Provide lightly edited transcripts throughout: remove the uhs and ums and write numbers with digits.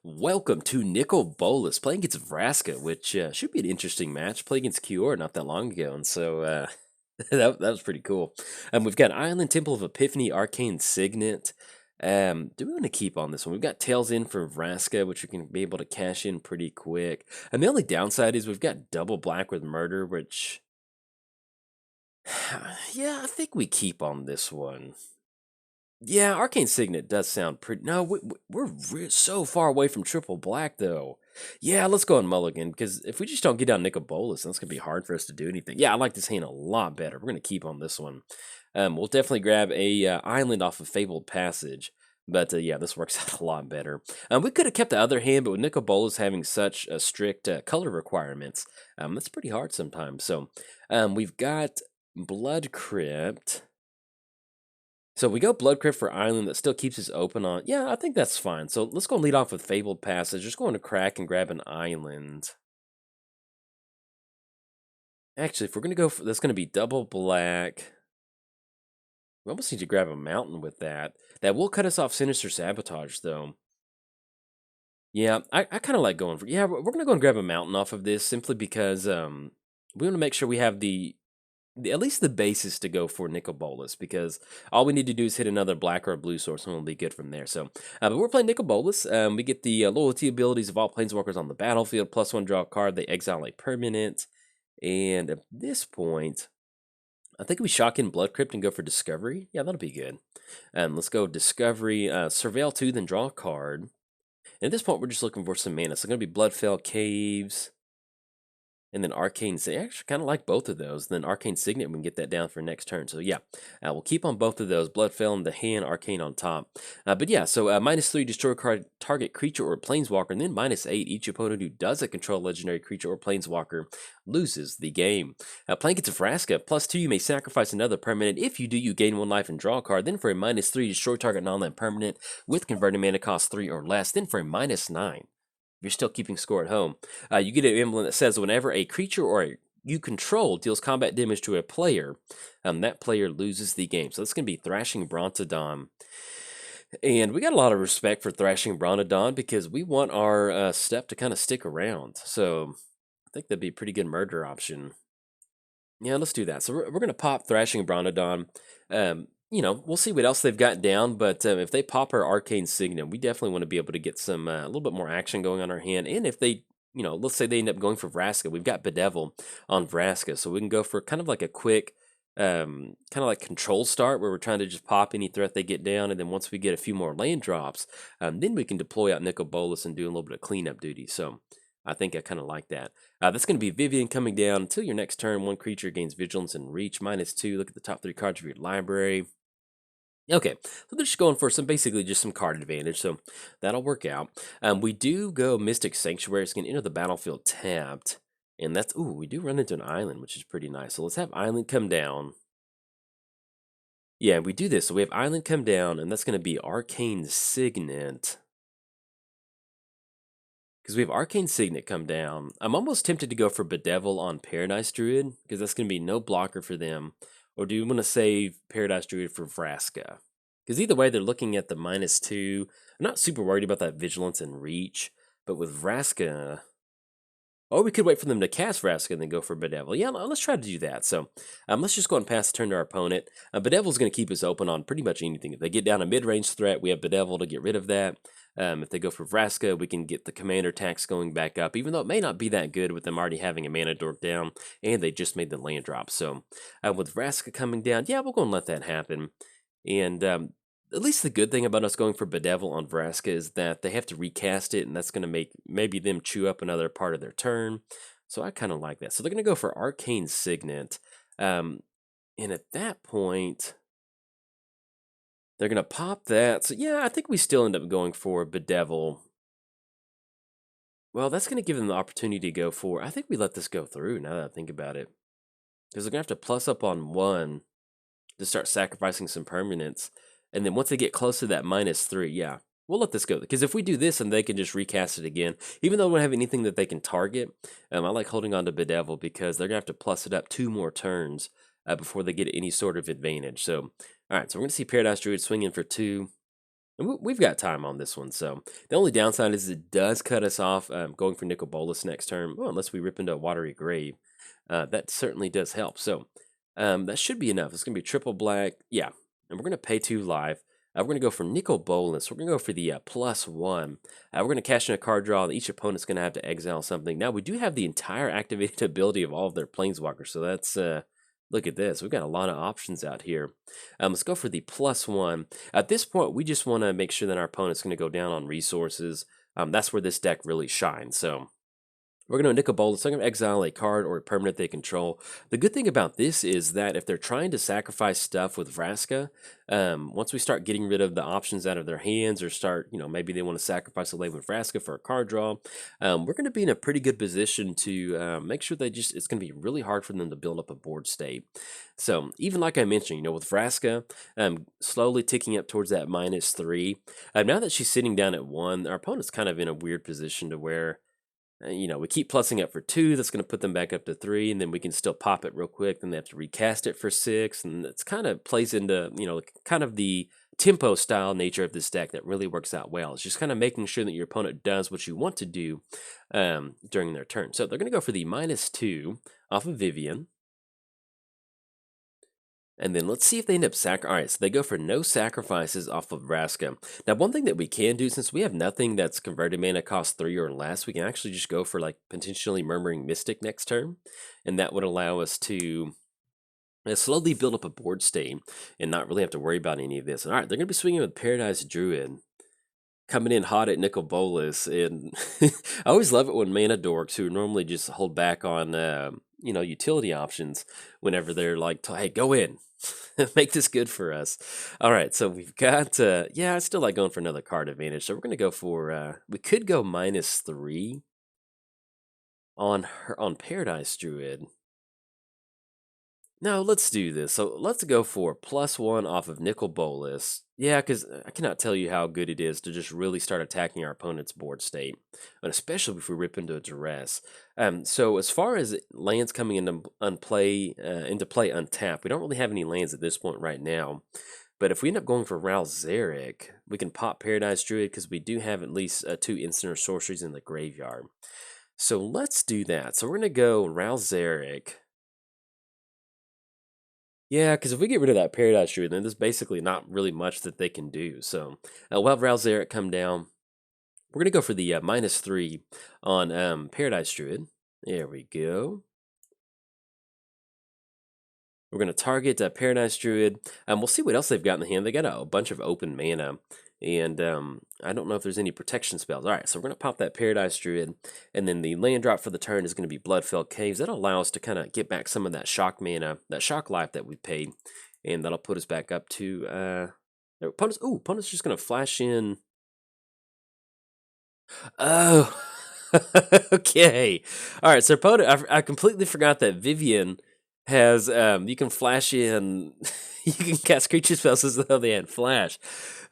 Welcome to Nicol Bolas playing against Vraska, which should be an interesting match. Played against Kior not that long ago, and so that was pretty cool. We've got Island Temple of Epiphany, Arcane Signet. Do we want to keep on this one? We've got Tails in for Vraska, which we can be able to cash in pretty quick. And the only downside is we've got double black with Murder, which yeah, I think we keep on this one. Yeah, Arcane Signet does sound pretty. No, we're so far away from triple black, though. Yeah, let's go on Mulligan, because if we just don't get down Nicol Bolas, then it's going to be hard for us to do anything. Yeah, I like this hand a lot better. We're going to keep on this one. We'll definitely grab a island off of Fabled Passage. But yeah, this works out a lot better. We could have kept the other hand, but with Nicol Bolas having such strict color requirements, that's pretty hard sometimes. So we've got Blood Crypt. So we go Blood Crypt for Island that still keeps us open on. Yeah, I think that's fine. So let's go lead off with Fabled Passage. Just going to crack and grab an island. Actually, if we're going to go for that's going to be double black. We almost need to grab a mountain with that. That will cut us off Sinister Sabotage, though. Yeah, I kind of like going for. Yeah, we're going to go and grab a mountain off of this simply because we want to make sure we have at least the basis to go for Nicol Bolas, because all we need to do is hit another black or a blue source and we'll be good from there. So, but we're playing Nicol Bolas. We get the loyalty abilities of all planeswalkers on the battlefield, +1 draw a card, they exile a permanent. And at this point, I think we shock in Blood Crypt and go for Discovery. Yeah, that'll be good. Let's go Discovery, Surveil 2, then draw a card. And at this point, we're just looking for some mana. So, going to be Bloodfell Caves. And then Arcane Signet, I actually kind of like both of those. Then Arcane Signet, we can get that down for next turn. So yeah, we'll keep on both of those. Bloodfell in the hand, Arcane on top. But yeah, so -3, destroy target creature or planeswalker, and then -8, each opponent who doesn't control legendary creature or planeswalker loses the game. Playing gets a Vraska, +2, you may sacrifice another permanent. If you do, you gain 1 life and draw a card. Then for a -3, destroy target non-land permanent with converted mana cost 3 or less. Then for a -9. You're still keeping score at home. You get an emblem that says whenever a creature you control deals combat damage to a player, that player loses the game. So that's going to be Thrashing Brontodon. And we got a lot of respect for Thrashing Brontodon because we want our step to kind of stick around. So I think that'd be a pretty good murder option. Yeah, let's do that. So we're going to pop Thrashing Brontodon. We'll see what else they've got down, but if they pop our Arcane Signet, we definitely want to be able to get some a little bit more action going on our hand. And if they, let's say they end up going for Vraska, we've got Bedevil on Vraska, so we can go for kind of like a quick, kind of like control start where we're trying to just pop any threat they get down, and then once we get a few more land drops, then we can deploy out Nicol Bolas and do a little bit of cleanup duty. So I think I kind of like that. That's going to be Vivian coming down until your next turn. 1 creature gains Vigilance and Reach, -2. Look at the top 3 cards of your library. Okay, so they're just going for basically just some card advantage, so that'll work out. We do go Mystic Sanctuary. It's going to enter the battlefield tapped, and we do run into an island, which is pretty nice. So let's have Island come down. Yeah, we do this. So we have Island come down, and that's going to be Arcane Signet. Because we have Arcane Signet come down. I'm almost tempted to go for Bedevil on Paradise Druid, because that's going to be no blocker for them. Or do you want to save Paradise Druid for Vraska? Because either way, they're looking at the -2. I'm not super worried about that Vigilance and Reach. But with Vraska... Or we could wait for them to cast Vraska and then go for Bedevil. Yeah, let's try to do that. So let's just go and pass the turn to our opponent. Bedevil's going to keep us open on pretty much anything. If they get down a mid-range threat, we have Bedevil to get rid of that. If they go for Vraska, we can get the commander tax going back up, even though it may not be that good with them already having a mana dork down, and they just made the land drop. So with Vraska coming down, yeah, we'll go and let that happen. And at least the good thing about us going for Bedevil on Vraska is that they have to recast it, and that's going to make maybe them chew up another part of their turn. So I kind of like that. So they're going to go for Arcane Signet. And at that point... they're going to pop that. So, yeah, I think we still end up going for Bedevil. Well, that's going to give them the opportunity to go for... I think we let this go through, now that I think about it. Because they're going to have to plus up on 1 to start sacrificing some permanents. And then once they get close to that -3, yeah, we'll let this go. Because if we do this and they can just recast it again, even though we don't have anything that they can target, I like holding on to Bedevil because they're going to have to plus it up 2 more turns before they get any sort of advantage. So, all right, so we're going to see Paradise Druid swinging for 2. And we've got time on this one, so the only downside is it does cut us off going for Nicol Bolas next turn. Well, unless we rip into a Watery Grave, that certainly does help. So that should be enough. It's going to be triple black, yeah, and we're going to pay 2 live. We're going to go for Nicol Bolas. We're going to go for the +1. We're going to cash in a card draw. Each opponent's going to have to exile something. Now we do have the entire activated ability of all of their planeswalkers, so that's look at this. We've got a lot of options out here. Let's go for the +1. At this point, we just want to make sure that our opponent's going to go down on resources. That's where this deck really shines. So we're going to Nicol Bolas. So I'm going to exile a card or a permanent they control. The good thing about this is that if they're trying to sacrifice stuff with Vraska, once we start getting rid of the options out of their hands, or start, maybe they want to sacrifice a lane with Vraska for a card draw, we're going to be in a pretty good position to make sure it's going to be really hard for them to build up a board state. So even like I mentioned, with Vraska slowly ticking up towards that -3, now that she's sitting down at 1, our opponent's kind of in a weird position to where we keep plussing up for 2. That's going to put them back up to 3, and then we can still pop it real quick. Then they have to recast it for 6, and it's kind of plays into kind of the tempo style nature of this deck that really works out well. It's just kind of making sure that your opponent does what you want to do during their turn. So they're going to go for the -2 off of Vivian. And then let's see if they end up Alright, so they go for no sacrifices off of Vraska. Now, one thing that we can do, since we have nothing that's converted mana cost 3 or less, we can actually just go for potentially Murmuring Mystic next turn. And that would allow us to slowly build up a board state and not really have to worry about any of this. Alright, they're going to be swinging with Paradise Druid, coming in hot at Nicol Bolas. And I always love it when mana dorks, who normally just hold back on utility options, whenever they're like, hey, go in. Make this good for us. All right, so we've got, I still like going for another card advantage. So we're going to go for, we could go -3 on Paradise Druid. No, let's do this. So let's go for +1 off of Nicol Bolas. Yeah, because I cannot tell you how good it is to just really start attacking our opponent's board state, and especially if we rip into a duress. So as far as lands coming into play untapped, we don't really have any lands at this point right now. But if we end up going for Ral Zarek, we can pop Paradise Druid because we do have at least 2 instant or sorceries in the graveyard. So let's do that. So we're going to go Ral Zarek. Yeah, because if we get rid of that Paradise Druid, then there's basically not really much that they can do. So we'll have Ral Zarek come down. We're going to go for the -3 on Paradise Druid. There we go. We're going to target Paradise Druid. We'll see what else they've got in the hand. They got a bunch of open mana. And I don't know if there's any protection spells. All right, so we're going to pop that Paradise Druid. And then the land drop for the turn is going to be Bloodfell Caves. That'll allow us to kind of get back some of that shock mana, that shock life that we paid. And that'll put us back up to... opponent's just going to flash in... Oh, okay. All right, so opponent, I completely forgot that Vivian has, you can flash in, you can cast creature spells as though they had flash.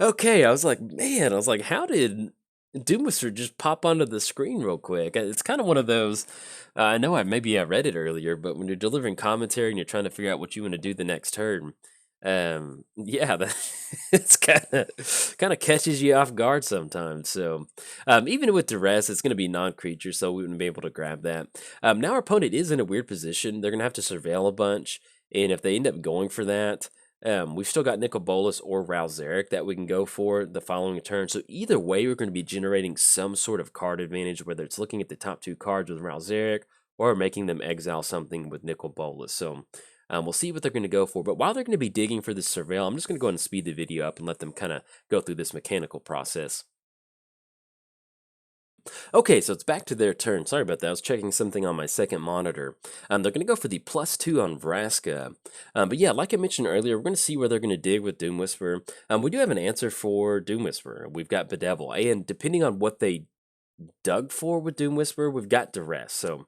Okay, I was like, man, how did Doomwhisper just pop onto the screen real quick? It's kind of one of those, I know maybe I read it earlier, but when you're delivering commentary and you're trying to figure out what you want to do the next turn, yeah, it's kind of catches you off guard sometimes. So even with duress, it's going to be non-creature, so we wouldn't be able to grab that. Now our opponent is in a weird position. They're going to have to surveil a bunch, and if they end up going for that, we've still got Nicol Bolas or Ral Zarek that we can go for the following turn. So either way, we're going to be generating some sort of card advantage, whether it's looking at the top 2 cards with Ral Zarek or making them exile something with Nicol Bolas. So we'll see what they're going to go for. But while they're going to be digging for this surveil, I'm just going to go ahead and speed the video up and let them kind of go through this mechanical process. Okay, so it's back to their turn. Sorry about that. I was checking something on my second monitor. They're going to go for the +2 on Vraska. But yeah, like I mentioned earlier, we're going to see where they're going to dig with Doomwhisper. We do have an answer for Doomwhisper. We've got Bedevil. And depending on what they dug for with Doomwhisper, we've got Duress. So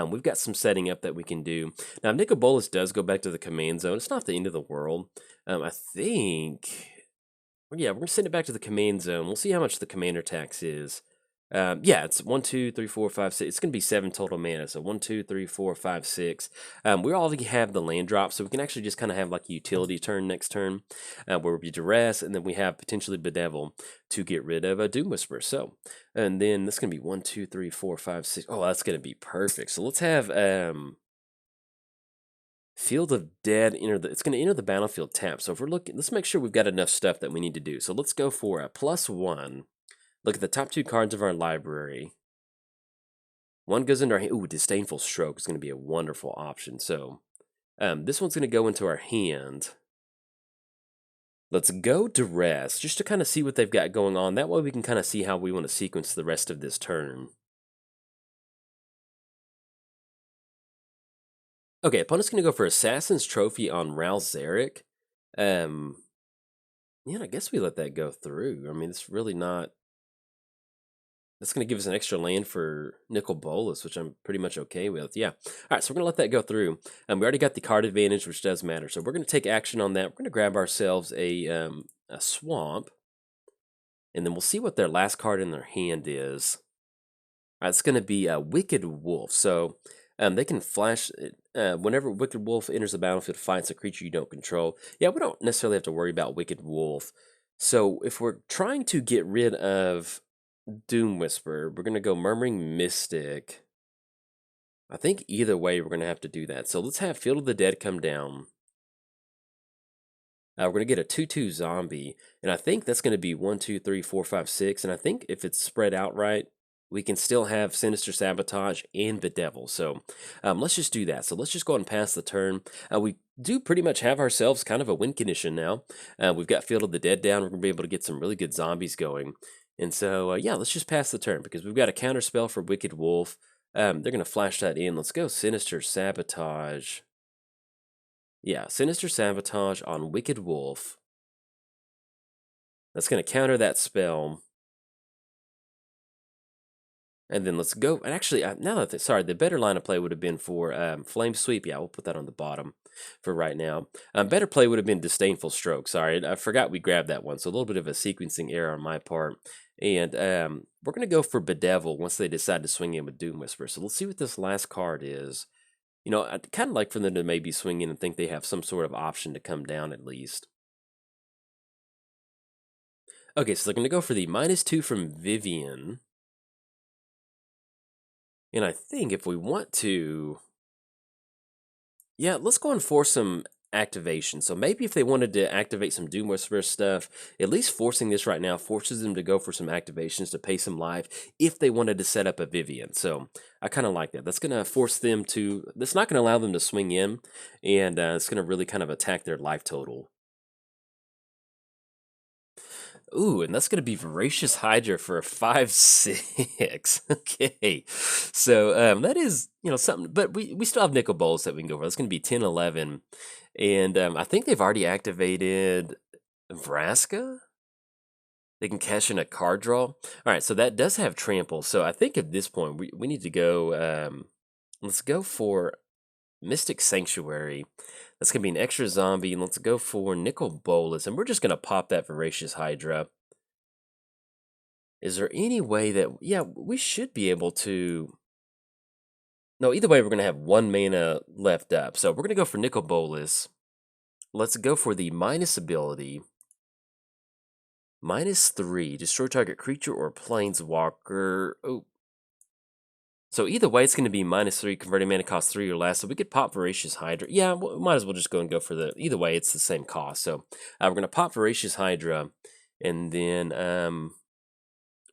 we've got some setting up that we can do. Now, if Nicol Bolas does go back to the command zone, it's not the end of the world. I think... Yeah, we're going to send it back to the command zone. We'll see how much the commander tax is. Yeah, it's 1, 2, 3, 4, 5, 6. It's going to be 7 total mana. So 1, 2, 3, 4, 5, 6. We already have the land drop, so we can actually just kind of have like a utility turn next turn, where we duress, and then we have potentially Bedevil to get rid of a Doom Whisper. So, and then this is going to be 1, 2, 3, 4, 5, 6. Oh, that's going to be perfect. So let's have Field of Dead enter the. It's going to enter the battlefield tap. So if we're looking, let's make sure we've got enough stuff that we need to do. So let's go for a +1. Look at the top 2 cards of our library. One goes into our hand. Ooh, Disdainful Stroke is going to be a wonderful option. So this one's going to go into our hand. Let's go Duress, just to kind of see what they've got going on. That way we can kind of see how we want to sequence the rest of this turn. Okay, opponent's going to go for Assassin's Trophy on Ral Zarek. Yeah, I guess we let that go through. I mean, it's really not... That's going to give us an extra land for Nicol Bolas, which I'm pretty much okay with. Yeah. All right, so we're going to let that go through. We already got the card advantage, which does matter. So we're going to take action on that. We're going to grab ourselves a swamp, and then we'll see what their last card in their hand is. All right, it's going to be a Wicked Wolf. So they can flash... whenever Wicked Wolf enters the battlefield, fights a creature you don't control. Yeah, we don't necessarily have to worry about Wicked Wolf. So if we're trying to get rid of Doom Whisper, we're going to go Murmuring Mystic. I think either way we're going to have to do that. So let's have Field of the Dead come down. We're going to get a 2/2 zombie. And I think that's going to be 1, 2, 3, 4, 5, 6. And I think if it's spread out right, we can still have Sinister Sabotage and Bedevil. So let's just do that. So let's just go ahead and pass the turn. We do pretty much have ourselves kind of a win condition now. We've got Field of the Dead down. We're going to be able to get some really good zombies going. And so, yeah, let's just pass the turn because we've got a counter spell for Wicked Wolf. They're going to flash that in. Let's go Sinister Sabotage. Yeah, Sinister Sabotage on Wicked Wolf. That's going to counter that spell. And then let's go. And actually, now that sorry, the better line of play would have been for Flame Sweep. Yeah, we'll put that on the bottom for right now. Better play would have been Disdainful Stroke. Sorry, I forgot we grabbed that one. So a little bit of a sequencing error on my part. And we're going to go for Bedevil once they decide to swing in with Doom Whisper. So let's see what this last card is. You know, I'd kind of like for them to maybe swing in and think they have some sort of option to come down at least. Okay, so they're going to go for the -2 from Vivian. And I think if we want to... Yeah, let's go and force some activation. So maybe if they wanted to activate some Doom Whisperer stuff, at least forcing this right now forces them to go for some activations to pay some life if they wanted to set up a Vivian. So I kind of like that. That's going to force them to... That's not going to allow them to swing in, and it's going to really kind of attack their life total. Ooh, and that's going to be Voracious Hydra for a 5/6. Okay, so that is, you know, something, but we still have Nicol Bolas that we can go for. That's going to be 10/11, and I think they've already activated Vraska. They can cash in a card draw. All right, so that does have Trample. So I think at this point we need to go. Let's go for Mystic Sanctuary. That's going to be an extra zombie. And let's go for Nicol Bolas. And we're just going to pop that Voracious Hydra. Is there any way that... Yeah, we should be able to... No, either way, we're going to have 1 mana left up. So we're going to go for Nicol Bolas. Let's go for the minus ability. -3. Destroy target creature or planeswalker. Oh. So either way, it's going to be -3, converting mana cost 3 or less. So we could pop Voracious Hydra. Yeah, we might as well just go and go for the... Either way, it's the same cost. So we're going to pop Voracious Hydra. And then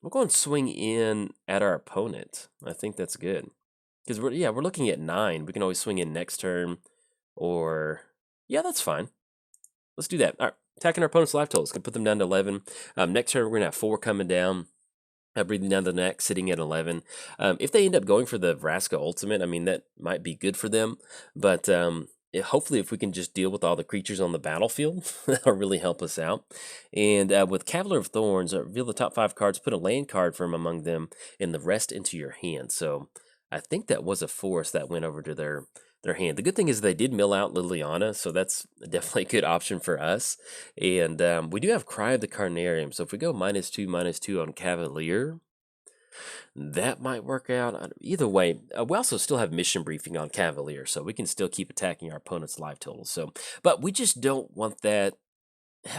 we'll go and swing in at our opponent. I think that's good. Because we're looking at 9. We can always swing in next turn. Or... Yeah, that's fine. Let's do that. All right. Attacking our opponent's life total. It's going to put them down to 11. Next turn, we're going to have 4 coming down. Breathing down the neck, sitting at 11. If they end up going for the Vraska Ultimate, I mean, that might be good for them. But hopefully, if we can just deal with all the creatures on the battlefield, that'll really help us out. And with Cavalier of Thorns, reveal the top 5 cards, put a land card from among them, and the rest into your hand. So I think that was a force that went over to their hand. The good thing is they did mill out Liliana, so that's definitely a good option for us. And we do have Cry of the Carnarium, so if we go -2/-2 on Cavalier, That might work out. Either way, we also still have mission briefing on Cavalier, so we can still keep attacking our opponent's life total. So, but we just don't want that.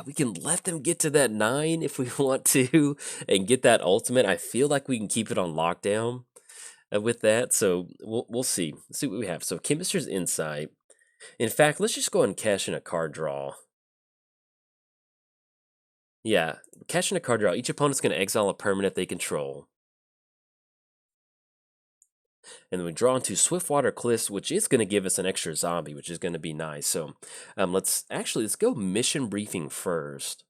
We can let them get to that 9 if we want to and get that ultimate. I feel like we can keep it on lockdown with that. So we'll see. Let's see what we have. So Chemist's Insight. In fact, let's just go ahead and cash in a card draw. Yeah, cash in a card draw. Each opponent's going to exile a permanent they control. And then we draw into Swiftwater Cliffs, which is going to give us an extra zombie, which is going to be nice. So let's go mission briefing first.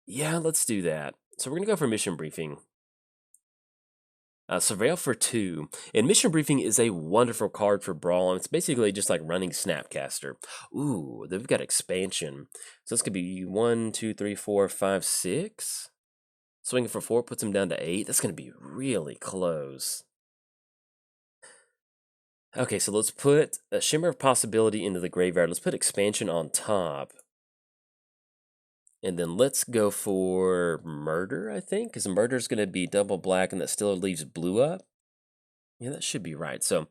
Yeah, let's do that. So we're going to go for mission briefing. Surveil for 2. And mission briefing is a wonderful card for Brawl. And it's basically just like running Snapcaster. Ooh, then we've got expansion. So this could be 1, 2, 3, 4, 5, 6. Swinging for 4 puts him down to 8. That's going to be really close. Okay, so let's put a Shimmer of Possibility into the graveyard. Let's put expansion on top. And then let's go for Murder, I think, because Murder is going to be double black, and that still leaves blue up. Yeah, that should be right. So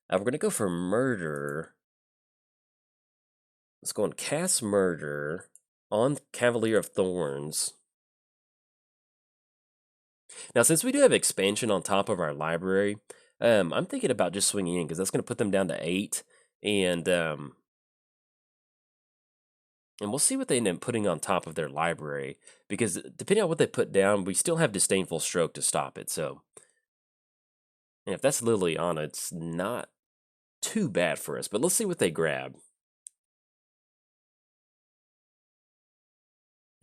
we're going to go for Murder. Let's go and cast Murder on Cavalier of Thorns. Now, since we do have expansion on top of our library, I'm thinking about just swinging in, because that's going to put them down to 8. And we'll see what they end up putting on top of their library, because depending on what they put down, we still have Disdainful Stroke to stop it. So, and if that's Liliana, it's not too bad for us. But let's see what they grab.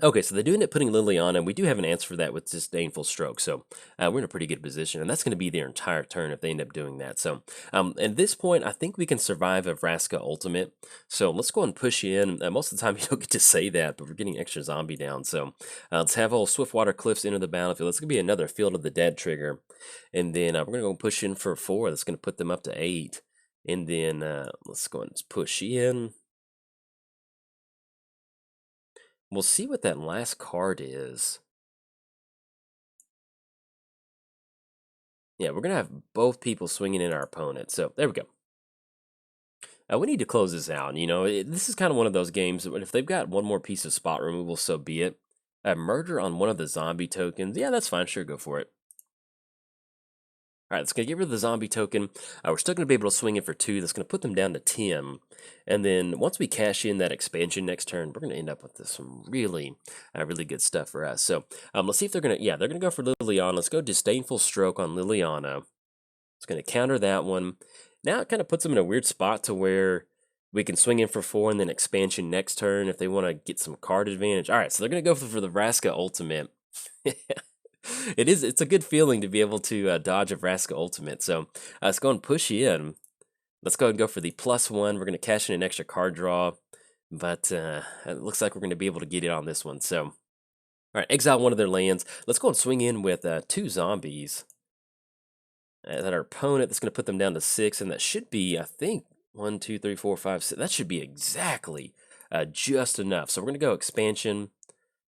Okay, so they do end up putting Liliana, and we do have an answer for that with Disdainful Stroke. So we're in a pretty good position, and that's going to be their entire turn if they end up doing that. So at this point, I think we can survive a Vraska ultimate. So let's go and push in. Most of the time, you don't get to say that, but we're getting extra zombie down. So let's have old Swiftwater Cliffs enter the battlefield. It's going to be another Field of the Dead trigger. And then we're going to go push in for 4. That's going to put them up to 8. And then let's go and push in. We'll see what that last card is. Yeah, we're going to have both people swinging in our opponent. So there we go. We need to close this out. You know, this is kind of one of those games that if they've got one more piece of spot removal, so be it. Murder on one of the zombie tokens. Yeah, that's fine. Sure, go for it. All right, let's get rid of the zombie token. We're still going to be able to swing it for 2. That's going to put them down to 10. And then once we cash in that expansion next turn, we're going to end up with some really, really good stuff for us. So let's see if they're going to, yeah, they're going to go for Liliana. Let's go Disdainful Stroke on Liliana. It's going to counter that one. Now it kind of puts them in a weird spot to where we can swing in for 4 and then expansion next turn if they want to get some card advantage. All right, so they're going to go for the Vraska Ultimate. It's a good feeling to be able to dodge a Vraska Ultimate. So let's go and push in. Let's go and go for the +1. We're going to cash in an extra card draw, but it looks like we're going to be able to get it on this one. So, all right, exile one of their lands. Let's go and swing in with 2 zombies. That our opponent, that's going to put them down to 6, and that should be, I think, 1, 2, 3, 4, 5, 6. That should be exactly just enough. So we're going to go expansion.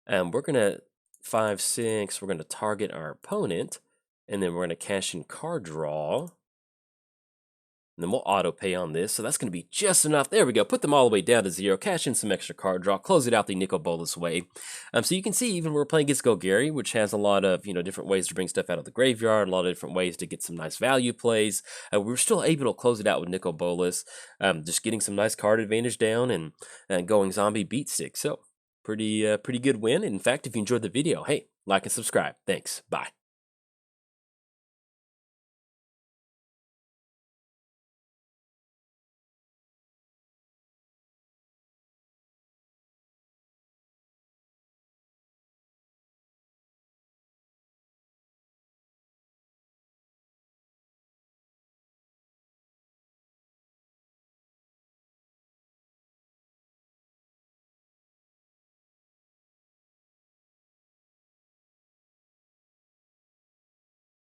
We're going to 5, 6. We're going to target our opponent, and then we're going to cash in card draw. And then we'll auto pay on this, so that's going to be just enough. There we go. Put them all the way down to 0. Cash in some extra card draw. Close it out the Nicol Bolas way. So you can see, even we're playing against Golgari, which has a lot of different ways to bring stuff out of the graveyard, a lot of different ways to get some nice value plays. We're still able to close it out with Nicol Bolas, just getting some nice card advantage down and going zombie beat stick. So pretty good win. In fact, if you enjoyed the video, hey, like and subscribe. Thanks. Bye.